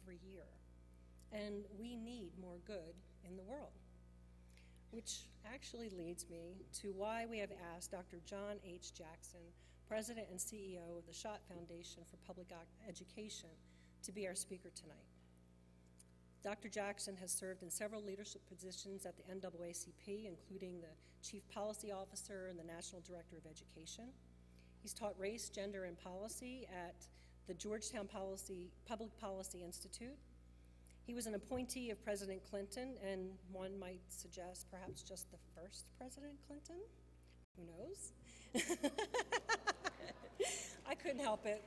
every year. And we need more good in the world. Which actually leads me to why we have asked Dr. John H. Jackson, President and CEO of the Schott Foundation for Public Education, to be our speaker tonight. Dr. Jackson has served in several leadership positions at the NAACP, including the Chief Policy Officer and the National Director of Education. He's taught race, gender, and policy at the Georgetown Public Policy Institute. He was an appointee of President Clinton, and one might suggest perhaps just the first President Clinton. Who knows? I couldn't help it.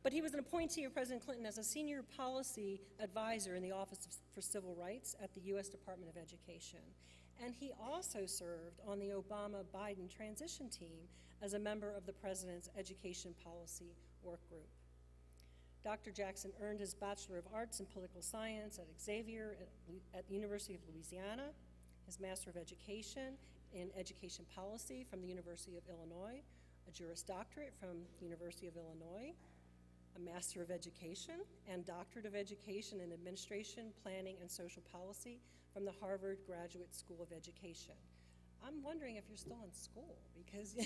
But he was an appointee of President Clinton as a senior policy advisor in the Office for Civil Rights at the U.S. Department of Education. And he also served on the Obama-Biden transition team as a member of the President's Education Policy Work Group. Dr. Jackson earned his Bachelor of Arts in Political Science at Xavier at the University of Louisiana, his Master of Education in Education Policy from the University of Illinois, a Juris Doctorate from the University of Illinois, a Master of Education and Doctorate of Education in Administration, Planning, and Social Policy from the Harvard Graduate School of Education. I'm wondering if you're still in school, because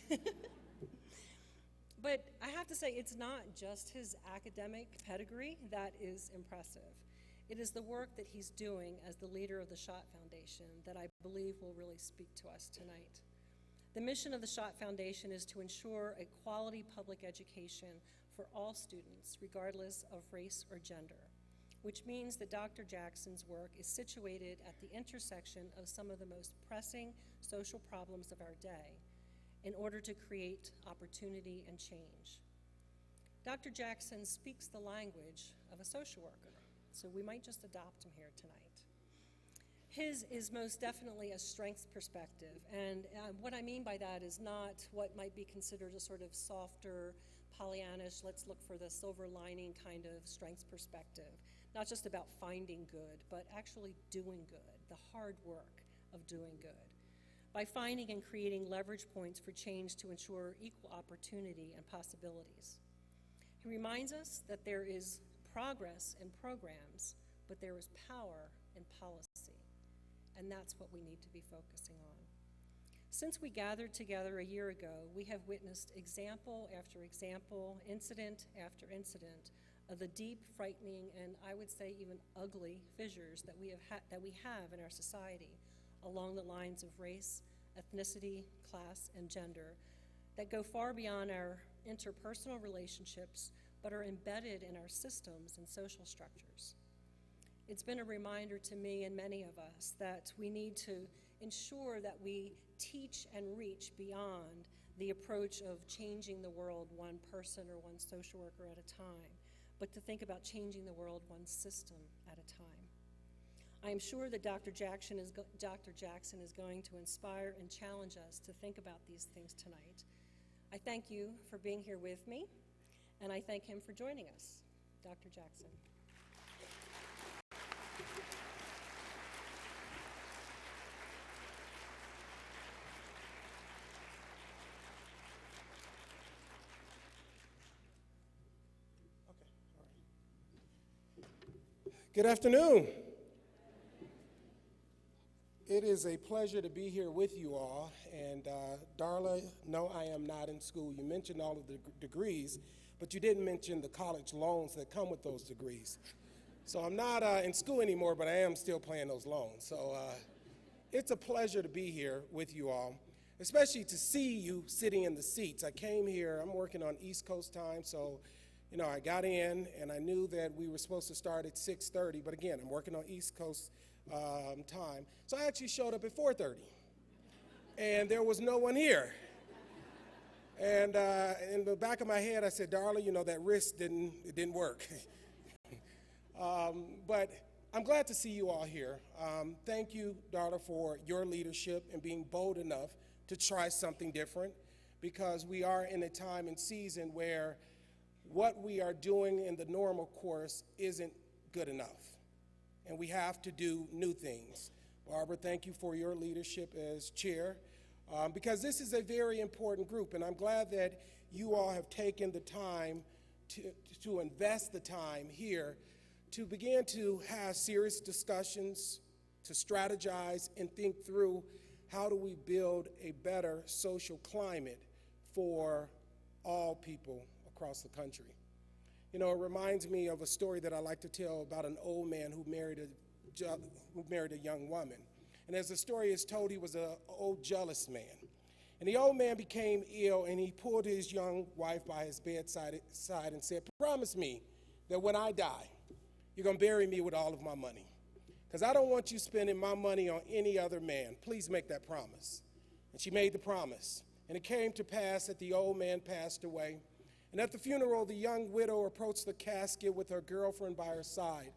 but I have to say, it's not just his academic pedigree that is impressive. It is the work that he's doing as the leader of the Schott Foundation that I believe will really speak to us tonight. The mission of the Schott Foundation is to ensure a quality public education for all students, regardless of race or gender, which means that Dr. Jackson's work is situated at the intersection of some of the most pressing social problems of our day in order to create opportunity and change. Dr. Jackson speaks the language of a social worker, so we might just adopt him here tonight. His is most definitely a strengths perspective, and what I mean by that is not what might be considered a sort of softer, Pollyannish, let's look for the silver lining kind of strengths perspective. Not just about finding good, but actually doing good, the hard work of doing good, by finding and creating leverage points for change to ensure equal opportunity and possibilities. He reminds us that there is progress in programs, but there is power in policy, and that's what we need to be focusing on. Since we gathered together a year ago, we have witnessed example after example, incident after incident, of the deep, frightening, and I would say even ugly fissures that we have in our society along the lines of race, ethnicity, class, and gender that go far beyond our interpersonal relationships but are embedded in our systems and social structures. It's been a reminder to me and many of us that we need to ensure that we teach and reach beyond the approach of changing the world one person or one social worker at a time, but to think about changing the world one system at a time. I am sure that Dr. Jackson is going to inspire and challenge us to think about these things tonight. I thank you for being here with me, and I thank him for joining us. Dr. Jackson. Good afternoon. It is a pleasure to be here with you all. And Darla, no, I am not in school. You mentioned all of the degrees, but you didn't mention the college loans that come with those degrees. So I'm not in school anymore, but I am still paying those loans. So it's a pleasure to be here with you all, especially to see you sitting in the seats. I came here, I'm working on East Coast time, so I got in and I knew that we were supposed to start at 6:30, but again, I'm working on East Coast time. So I actually showed up at 4:30 and there was no one here. And in the back of my head, I said, Darla, that wrist didn't work. But I'm glad to see you all here. Thank you, Darla, for your leadership and being bold enough to try something different, because we are in a time and season where what we are doing in the normal course isn't good enough, and we have to do new things. Barbara, thank you for your leadership as chair, because this is a very important group, and I'm glad that you all have taken the time to invest the time here to begin to have serious discussions, to strategize and think through how do we build a better social climate for all people across the country. You know, it reminds me of a story that I like to tell about an old man who married a young woman. And as the story is told, he was an old jealous man. And the old man became ill, and he pulled his young wife by his bedside and said, "Promise me that when I die, you're going to bury me with all of my money. Because I don't want you spending my money on any other man. Please make that promise." And she made the promise. And it came to pass that the old man passed away. And at the funeral, the young widow approached the casket with her girlfriend by her side.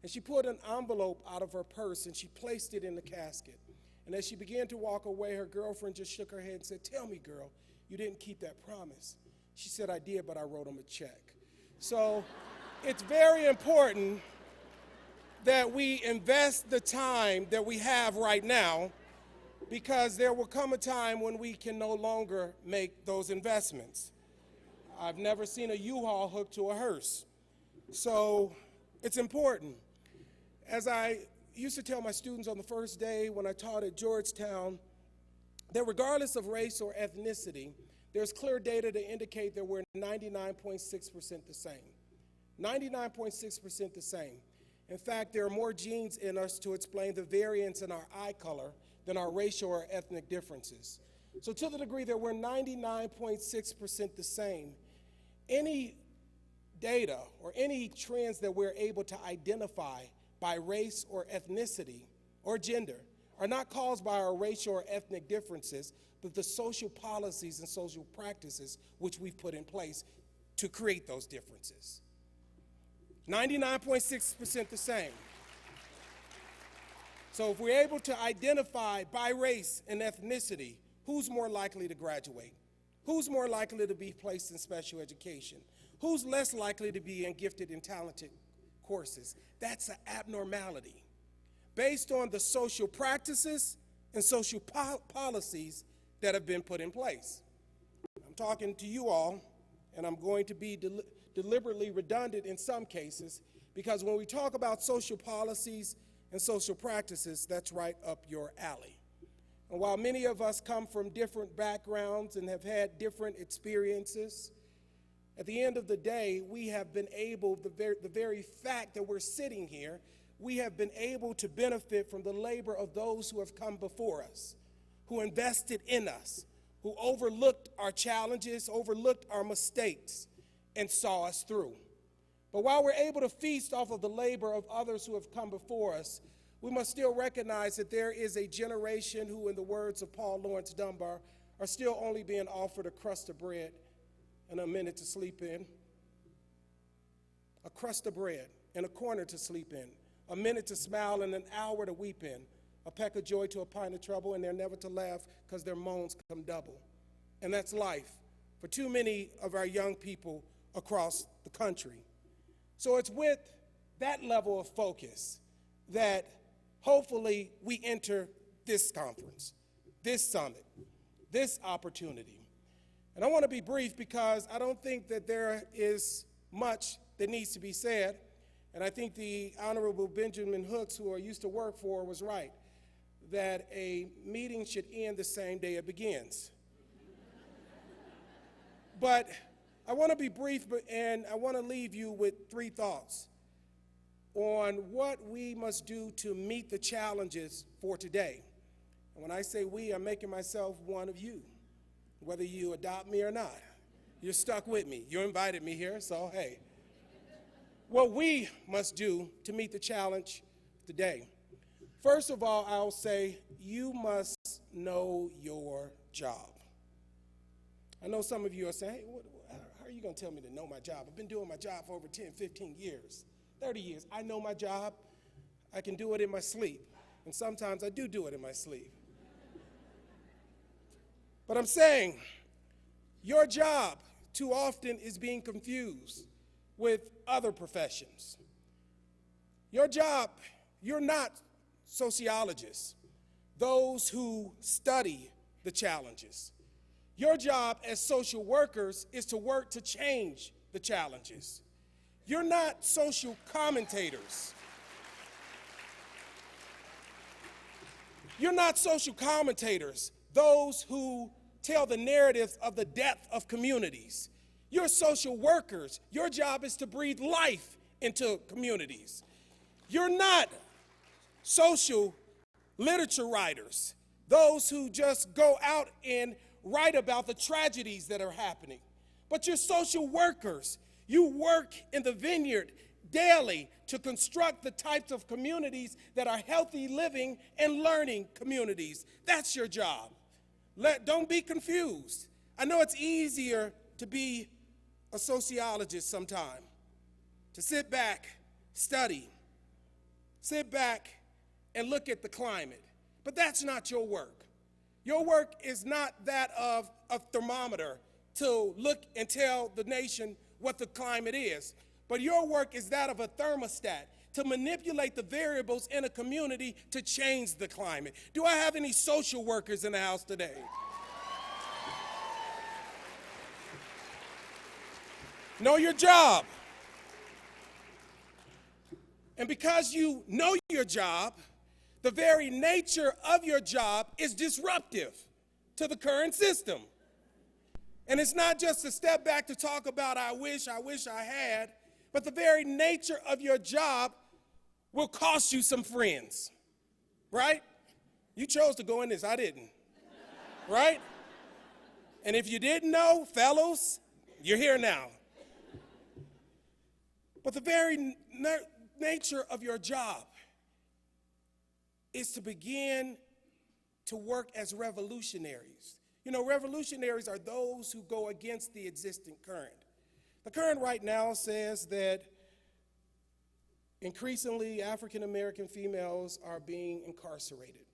And she pulled an envelope out of her purse and she placed it in the casket. And as she began to walk away, her girlfriend just shook her head and said, "Tell me, girl, you didn't keep that promise." She said, "I did, but I wrote him a check." So it's very important that we invest the time that we have right now, because there will come a time when we can no longer make those investments. I've never seen a U-Haul hooked to a hearse. So it's important. As I used to tell my students on the first day when I taught at Georgetown, that regardless of race or ethnicity, there's clear data to indicate that we're 99.6% the same. 99.6% the same. In fact, there are more genes in us to explain the variance in our eye color than our racial or ethnic differences. So to the degree that we're 99.6% the same, any data or any trends that we're able to identify by race or ethnicity or gender are not caused by our racial or ethnic differences, but the social policies and social practices which we've put in place to create those differences. 99.6% the same. So if we're able to identify by race and ethnicity, who's more likely to graduate? Who's more likely to be placed in special education? Who's less likely to be in gifted and talented courses? That's an abnormality based on the social practices and social policies that have been put in place. I'm talking to you all, and I'm going to be deliberately redundant in some cases, because when we talk about social policies and social practices, that's right up your alley. And while many of us come from different backgrounds and have had different experiences, at the end of the day, we have been able, the very fact that we're sitting here, we have been able to benefit from the labor of those who have come before us, who invested in us, who overlooked our challenges, overlooked our mistakes, and saw us through. But while we're able to feast off of the labor of others who have come before us, we must still recognize that there is a generation who, in the words of Paul Laurence Dunbar, are still only being offered a crust of bread and a minute to sleep in. A crust of bread and a corner to sleep in, a minute to smile and an hour to weep in, a peck of joy to a pint of trouble, and they're never to laugh because their moans come double. And that's life for too many of our young people across the country. So it's with that level of focus that hopefully we enter this conference, this summit, this opportunity. And I want to be brief because I don't think that there is much that needs to be said. And I think the Honorable Benjamin Hooks, who I used to work for, was right, that a meeting should end the same day it begins. But I want to be brief, and I want to leave you with three thoughts on what we must do to meet the challenges for today. And when I say we, I'm making myself one of you, whether you adopt me or not. You're stuck with me. You invited me here, so hey. What we must do to meet the challenge today. First of all, I'll say you must know your job. I know some of you are saying, hey, how are you going to tell me to know my job? I've been doing my job for over 10, 15 years, 30 years. I know my job. I can do it in my sleep. And sometimes I do it in my sleep. But I'm saying your job too often is being confused with other professions. Your job, you're not sociologists, those who study the challenges. Your job as social workers is to work to change the the challenges. You're not social commentators. You're not social commentators, those who tell the narrative of the depth of communities. You're social workers. Your job is to breathe life into communities. You're not social literature writers, those who just go out and write about the tragedies that are happening. But you're social workers. You work in the vineyard daily to construct the types of communities that are healthy living and learning communities. That's your job. Don't be confused. I know it's easier to be a sociologist sometime, to sit back, study, sit back and look at the climate. But that's not your work. Your work is not that of a thermometer to look and tell the nation what the climate is. But your work is that of a thermostat to manipulate the variables in a community to change the climate. Do I have any social workers in the house today? Know your job. And because you know your job, the very nature of your job is disruptive to the current system. And it's not just a step back to talk about I wish I had, but the very nature of your job will cost you some friends, right? You chose to go in this, I didn't, right? And if you didn't know, fellows, you're here now. But the very nature of your job is to begin to work as revolutionaries. You know, revolutionaries are those who go against the existing current. The current right now says that increasingly African American females are being incarcerated.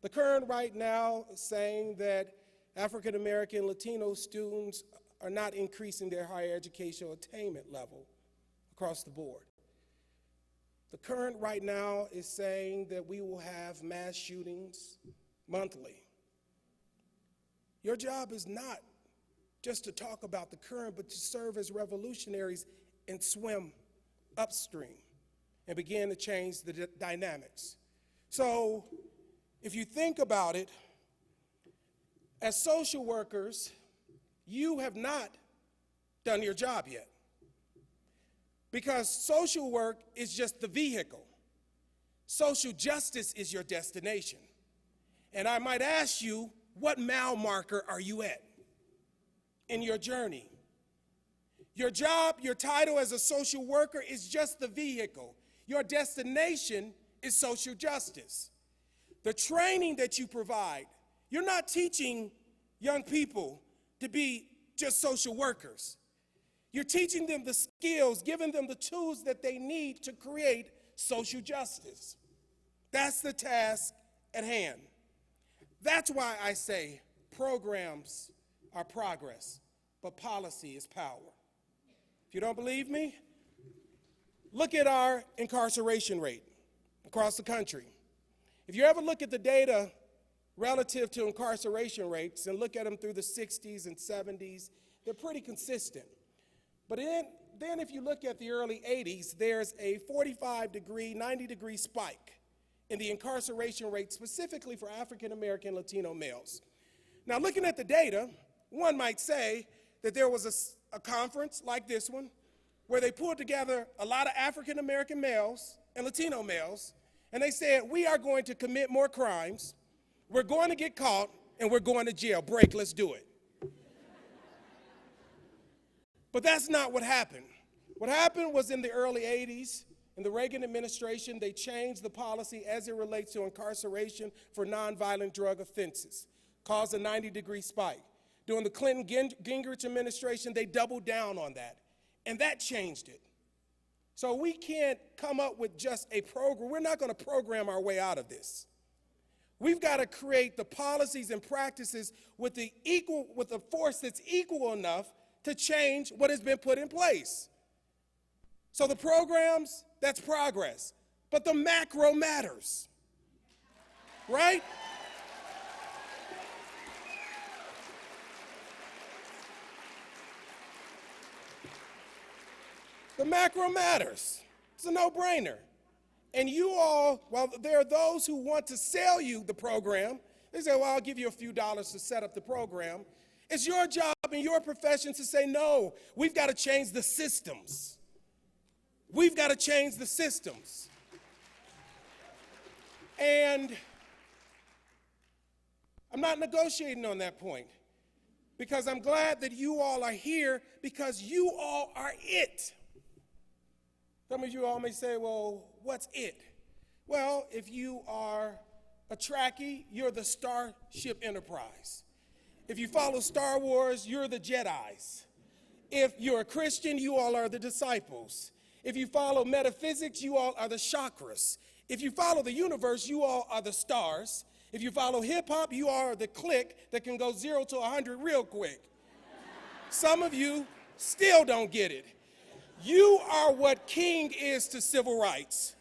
The current right now is saying that African American Latino students are not increasing their higher educational attainment level across the board. The current right now is saying that we will have mass shootings monthly. Your job is not just to talk about the current, but to serve as revolutionaries and swim upstream and begin to change the dynamics. So if you think about it, as social workers, you have not done your job yet. Because social work is just the vehicle. Social justice is your destination. And I might ask you, what mile marker are you at in your journey? Your job, your title as a social worker is just the vehicle. Your destination is social justice. The training that you provide, you're not teaching young people to be just social workers. You're teaching them the skills, giving them the tools that they need to create social justice. That's the task at hand. That's why I say programs are progress, but policy is power. If you don't believe me, look at our incarceration rate across the country. If you ever look at the data relative to incarceration rates and look at them through the 60s and 70s, they're pretty consistent. But then if you look at the early 80s, there's a 45-degree, 90-degree spike in the incarceration rate specifically for African American Latino males. Now looking at the data, one might say that there was a conference like this one where they pulled together a lot of African American males and Latino males, and they said, we are going to commit more crimes, we're going to get caught, and we're going to jail. Break, let's do it. But that's not what happened. What happened was in the early 80s, in the Reagan administration, they changed the policy as it relates to incarceration for nonviolent drug offenses, caused a 90-degree spike. During the Clinton-Gingrich administration, they doubled down on that, and that changed it. So we can't come up with just a program. We're not going to program our way out of this. We've got to create the policies and practices with the force that's equal enough to change what has been put in place. So the programs, that's progress. But the macro matters, right? The macro matters. It's a no-brainer. And you all, while there are those who want to sell you the program, they say, well, I'll give you a few dollars to set up the program. It's your job and your profession to say, no, we've got to change the systems. We've got to change the systems. And I'm not negotiating on that point because I'm glad that you all are here because you all are it. Some of you all may say, well, what's it? Well, if you are a Trekkie, you're the Starship Enterprise. If you follow Star Wars, you're the Jedis. If you're a Christian, you all are the disciples. If you follow metaphysics, you all are the chakras. If you follow the universe, you all are the stars. If you follow hip-hop, you are the clique that can go 0 to 100 real quick. Some of you still don't get it. You are what King is to civil rights,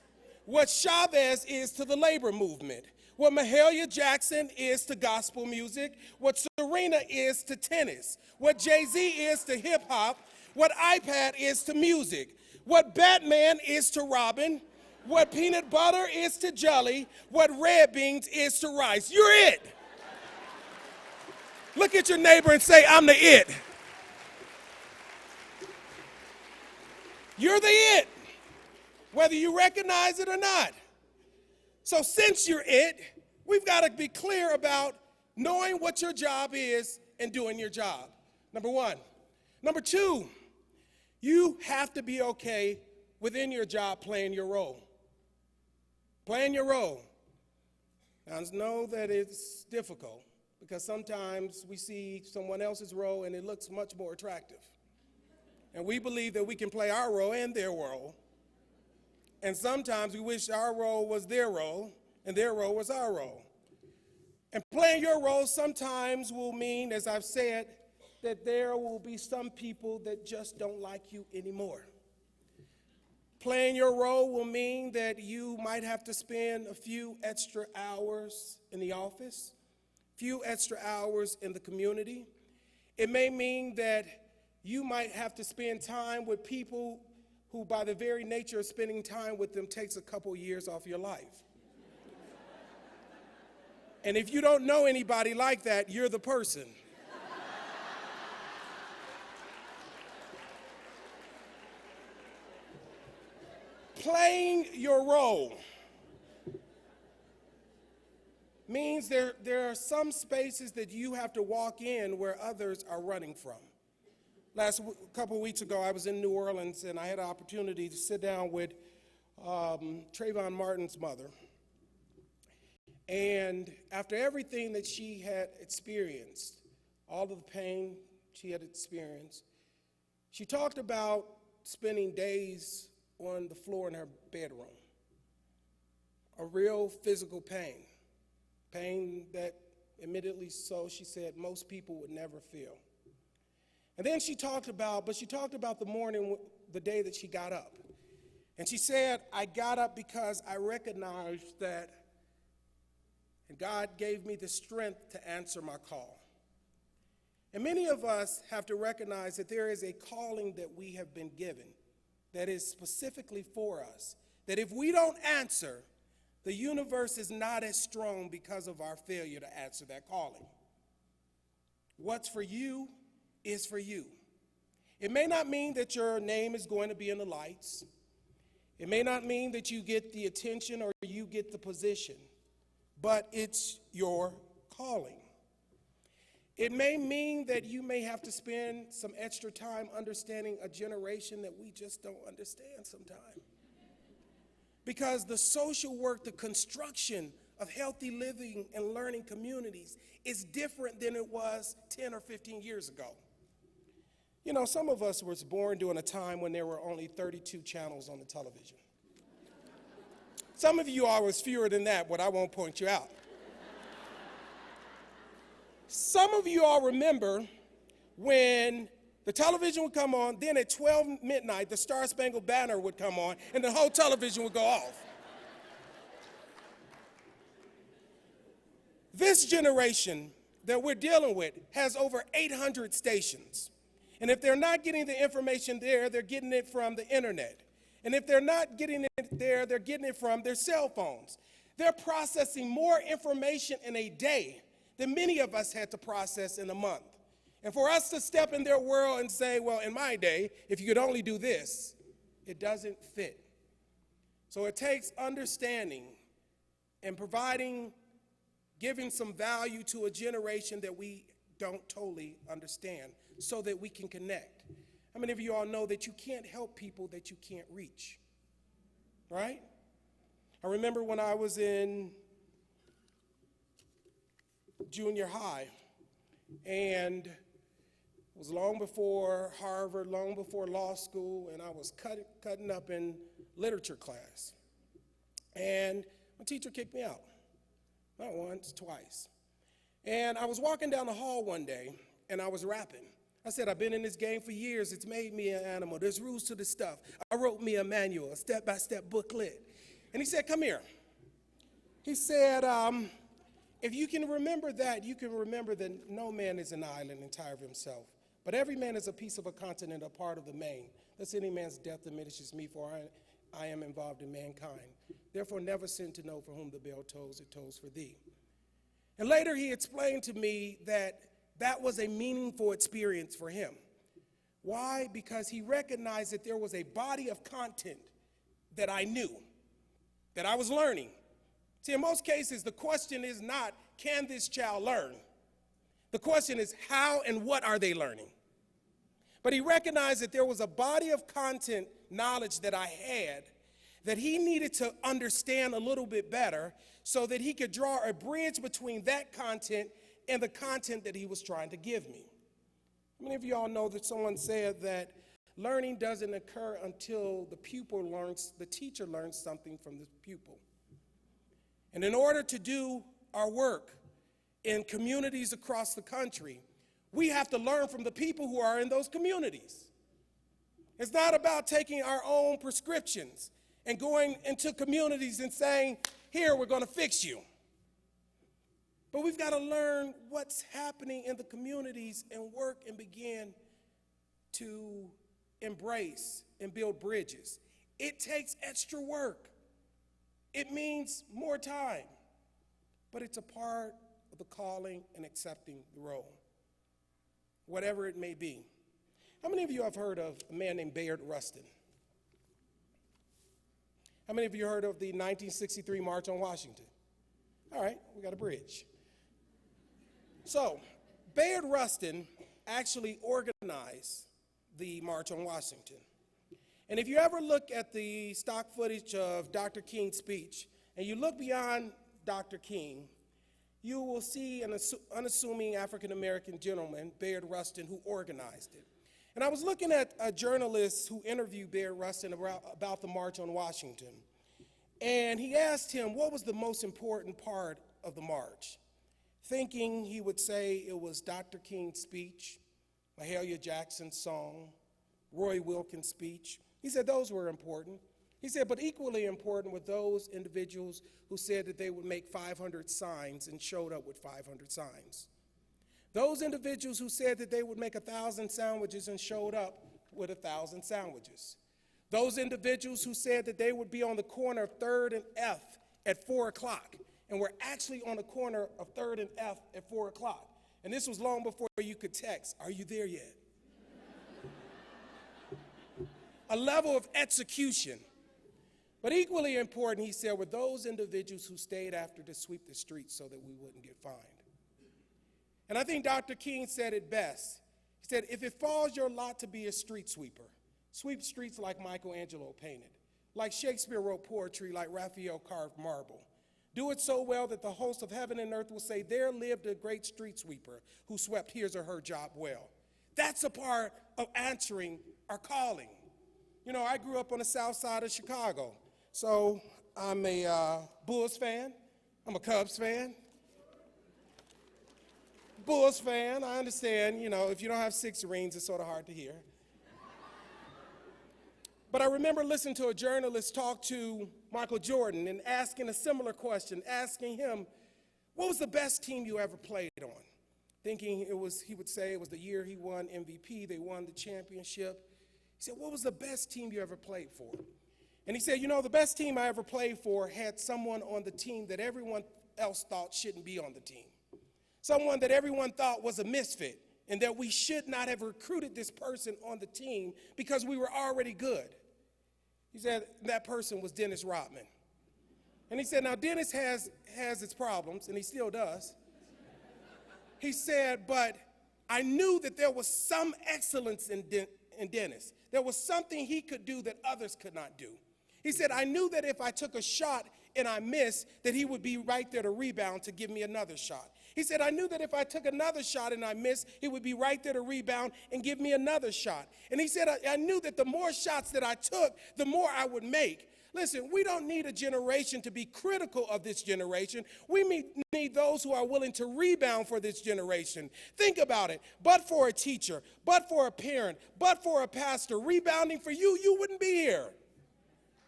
what Chavez is to the labor movement, what Mahalia Jackson is to gospel music, what Serena is to tennis, what Jay-Z is to hip-hop, what iPad is to music, what Batman is to Robin, what peanut butter is to jelly, what red beans is to rice. You're it. Look at your neighbor and say, I'm the it. You're the it, whether you recognize it or not. So since you're it, we've got to be clear about knowing what your job is and doing your job, number one. Number two, you have to be okay within your job playing your role. Playing your role. Now, I know that it's difficult because sometimes we see someone else's role and it looks much more attractive. And we believe that we can play our role and their role. And sometimes we wish our role was their role and their role was our role. And playing your role sometimes will mean, as I've said, that there will be some people that just don't like you anymore. Playing your role will mean that you might have to spend a few extra hours in the office, a few extra hours in the community. It may mean that you might have to spend time with people who, by the very nature of spending time with them, takes a couple years off your life. And if you don't know anybody like that, you're the person. Playing your role means there are some spaces that you have to walk in where others are running from. Couple of weeks ago, I was in New Orleans, and I had an opportunity to sit down with Trayvon Martin's mother. And after everything that she had experienced, all of the pain she had experienced, she talked about spending days on the floor in her bedroom. A real physical pain. Pain that, admittedly so, she said most people would never feel. And then she talked about the morning, the day that she got up. And she said, I got up because I recognized that, and God gave me the strength to answer my call. And many of us have to recognize that there is a calling that we have been given that is specifically for us, that if we don't answer, the universe is not as strong because of our failure to answer that calling. What's for you is for you. It may not mean that your name is going to be in the lights. It may not mean that you get the attention or you get the position, but it's your calling. It may mean that you may have to spend some extra time understanding a generation that we just don't understand sometimes. Because the social work, the construction of healthy living and learning communities is different than it was 10 or 15 years ago. You know, some of us were born during a time when there were only 32 channels on the television. Some of you all was fewer than that, but I won't point you out. Some of you all remember when the television would come on, then at 12 midnight, the Star Spangled Banner would come on, and the whole television would go off. This generation that we're dealing with has over 800 stations. And if they're not getting the information there, they're getting it from the internet. And if they're not getting it there, they're getting it from their cell phones. They're processing more information in a day than many of us had to process in a month. And for us to step in their world and say, well, in my day, if you could only do this, it doesn't fit. So it takes understanding and giving some value to a generation that we don't totally understand so that we can connect. How many of you all know that you can't help people that you can't reach? Right? I remember when I was in junior high, and it was long before Harvard, long before law school, and I was cutting up in literature class. And my teacher kicked me out. Not once, twice. And I was walking down the hall one day, and I was rapping. I said, I've been in this game for years. It's made me an animal. There's rules to this stuff. I wrote me a manual, a step-by-step booklet. And he said, come here. He said, if you can remember that, you can remember that no man is an island entire of himself, but every man is a piece of a continent, a part of the main. Thus any man's death diminishes me, for I am involved in mankind. Therefore never sin to know for whom the bell tolls, it tolls for thee. And later he explained to me that that was a meaningful experience for him. Why? Because he recognized that there was a body of content that I knew, that I was learning. See, in most cases, the question is not, can this child learn? The question is, how and what are they learning? But he recognized that there was a body of content knowledge that I had that he needed to understand a little bit better so that he could draw a bridge between that content and the content that he was trying to give me. How many of you all know that someone said that learning doesn't occur until the teacher learns something from the pupil? And in order to do our work in communities across the country, we have to learn from the people who are in those communities. It's not about taking our own prescriptions and going into communities and saying, here, we're going to fix you. But we've got to learn what's happening in the communities and work and begin to embrace and build bridges. It takes extra work. It means more time, but it's a part of the calling and accepting the role, whatever it may be. How many of you have heard of a man named Bayard Rustin? How many of you heard of the 1963 March on Washington? All right, we got a bridge. So, Bayard Rustin actually organized the March on Washington. And if you ever look at the stock footage of Dr. King's speech, and you look beyond Dr. King, you will see an unassuming African-American gentleman, Bayard Rustin, who organized it. And I was looking at a journalist who interviewed Bayard Rustin about the March on Washington. And he asked him, what was the most important part of the march? Thinking he would say it was Dr. King's speech, Mahalia Jackson's song, Roy Wilkins' speech. He said those were important. He said, but equally important were those individuals who said that they would make 500 signs and showed up with 500 signs. Those individuals who said that they would make 1,000 sandwiches and showed up with 1,000 sandwiches. Those individuals who said that they would be on the corner of 3rd and F at 4 o'clock, and were actually on the corner of 3rd and F at 4 o'clock. And this was long before you could text, are you there yet? A level of execution. But equally important, he said, were those individuals who stayed after to sweep the streets so that we wouldn't get fined. And I think Dr. King said it best. He said, if it falls your lot to be a street sweeper, sweep streets like Michelangelo painted, like Shakespeare wrote poetry, like Raphael carved marble. Do it so well that the host of heaven and earth will say, there lived a great street sweeper who swept his or her job well. That's a part of answering our calling. You know, I grew up on the south side of Chicago, so I'm a Bulls fan. I'm a Cubs fan. Bulls fan, I understand, you know, if you don't have 6 rings, it's sort of hard to hear. But I remember listening to a journalist talk to Michael Jordan and asking a similar question, asking him, what was the best team you ever played on? thinking he would say it was the year he won MVP, they won the championship. He said, what was the best team you ever played for? And he said, the best team I ever played for had someone on the team that everyone else thought shouldn't be on the team. Someone that everyone thought was a misfit and that we should not have recruited this person on the team because we were already good. He said that person was Dennis Rodman. And he said, now Dennis has his problems, and he still does. He said, but I knew that there was some excellence in Dennis. There was something he could do that others could not do. He said, I knew that if I took a shot and I missed, that he would be right there to rebound to give me another shot. He said, I knew that if I took another shot and I missed, he would be right there to rebound and give me another shot. And he said, I knew that the more shots that I took, the more I would make. Listen, we don't need a generation to be critical of this generation. We need those who are willing to rebound for this generation. Think about it. But for a teacher, but for a parent, but for a pastor, rebounding for you, you wouldn't be here.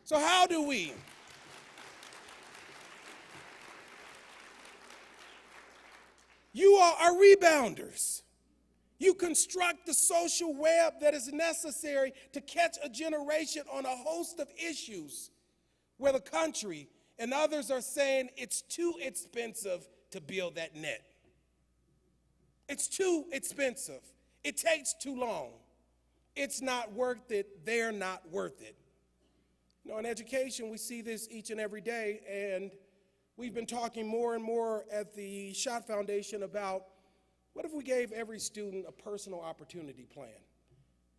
So how do we? You all are rebounders. You construct the social web that is necessary to catch a generation on a host of issues where the country and others are saying it's too expensive to build that net. It's too expensive. It takes too long. It's not worth it. They're not worth it. In education, we see this each and every day, and we've been talking more and more at the Schott Foundation about what if we gave every student a personal opportunity plan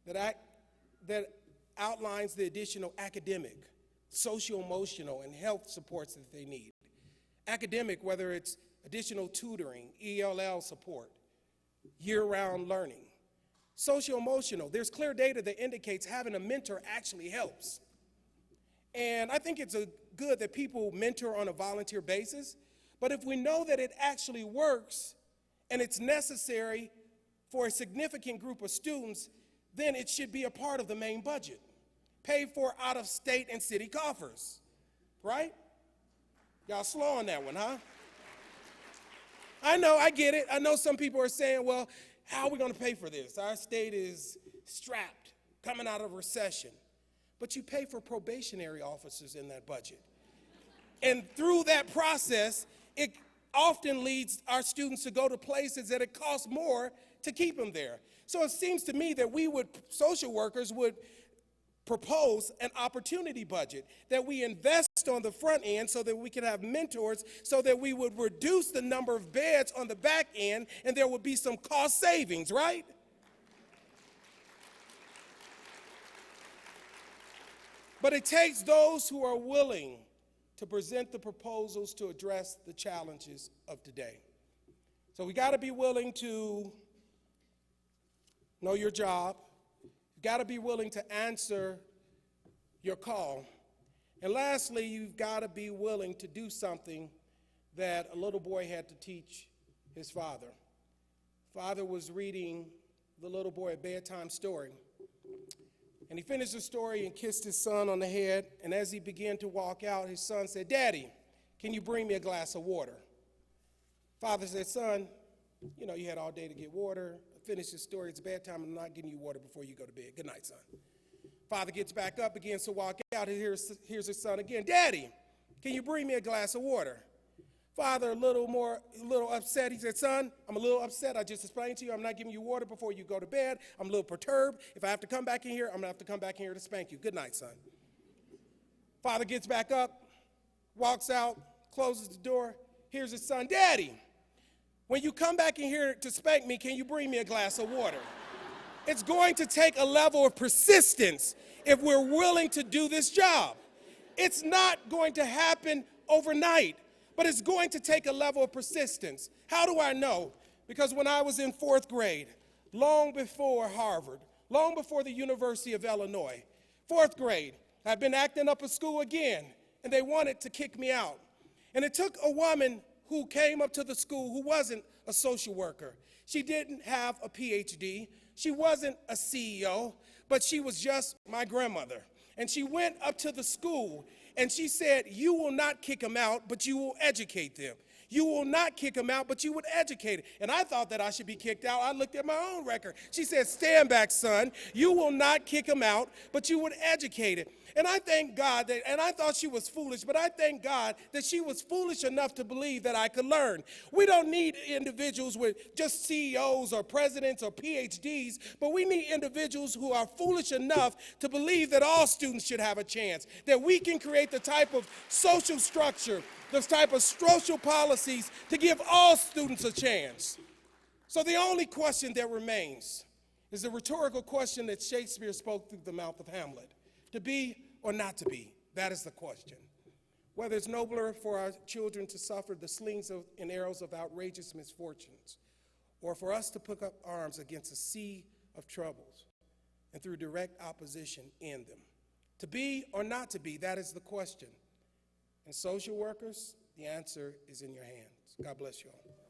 that outlines the additional academic, social-emotional, and health supports that they need. Academic, whether it's additional tutoring, ELL support, year-round learning. Social-emotional, there's clear data that indicates having a mentor actually helps. And I think it's good that people mentor on a volunteer basis, but if we know that it actually works and it's necessary for a significant group of students, then it should be a part of the main budget, paid for out of state and city coffers, right? Y'all slow on that one, huh? I know, I get it. I know some people are saying, well, how are we going to pay for this? Our state is strapped, coming out of recession. But you pay for probationary officers in that budget. And through that process, it often leads our students to go to places that it costs more to keep them there. So it seems to me that social workers would propose an opportunity budget, that we invest on the front end so that we can have mentors, so that we would reduce the number of beds on the back end, and there would be some cost savings, right? But it takes those who are willing to present the proposals to address the challenges of today. So we got to be willing to know your job. You've got to be willing to answer your call. And lastly, you've got to be willing to do something that a little boy had to teach his father. Father was reading the little boy a bedtime story. And he finished the story and kissed his son on the head. And as he began to walk out, his son said, Daddy, can you bring me a glass of water? Father said, son, you had all day to get water. Finish the story. It's bedtime. I'm not getting you water before you go to bed. Good night, son. Father gets back up, begins to walk out. And here's his son again. Daddy, can you bring me a glass of water? Father, a little upset. He said, son, I'm a little upset. I just explained to you I'm not giving you water before you go to bed. I'm a little perturbed. If I have to come back in here, I'm going to have to come back in here to spank you. Good night, son. Father gets back up, walks out, closes the door. Here's his son. Daddy, when you come back in here to spank me, can you bring me a glass of water? It's going to take a level of persistence if we're willing to do this job. It's not going to happen overnight. But it's going to take a level of persistence. How do I know? Because when I was in 4th grade, long before Harvard, long before the University of Illinois, 4th grade, I'd been acting up at school again, and they wanted to kick me out. And it took a woman who came up to the school who wasn't a social worker. She didn't have a PhD. She wasn't a CEO, but she was just my grandmother. And she went up to the school and she said, you will not kick them out, but you will educate them. You will not kick him out, but you would educate him. And I thought that I should be kicked out. I looked at my own record. She said, stand back, son. You will not kick him out, but you would educate him. And I thank God that, and I thought she was foolish, but I thank God that she was foolish enough to believe that I could learn. We don't need individuals with just CEOs or presidents or PhDs, but we need individuals who are foolish enough to believe that all students should have a chance, that we can create the type of social structure, those type of social policies to give all students a chance. So the only question that remains is the rhetorical question that Shakespeare spoke through the mouth of Hamlet. To be or not to be, that is the question. Whether it's nobler for our children to suffer the slings and arrows of outrageous misfortunes, or for us to pick up arms against a sea of troubles and through direct opposition end them. To be or not to be, that is the question. And social workers, the answer is in your hands. God bless you all.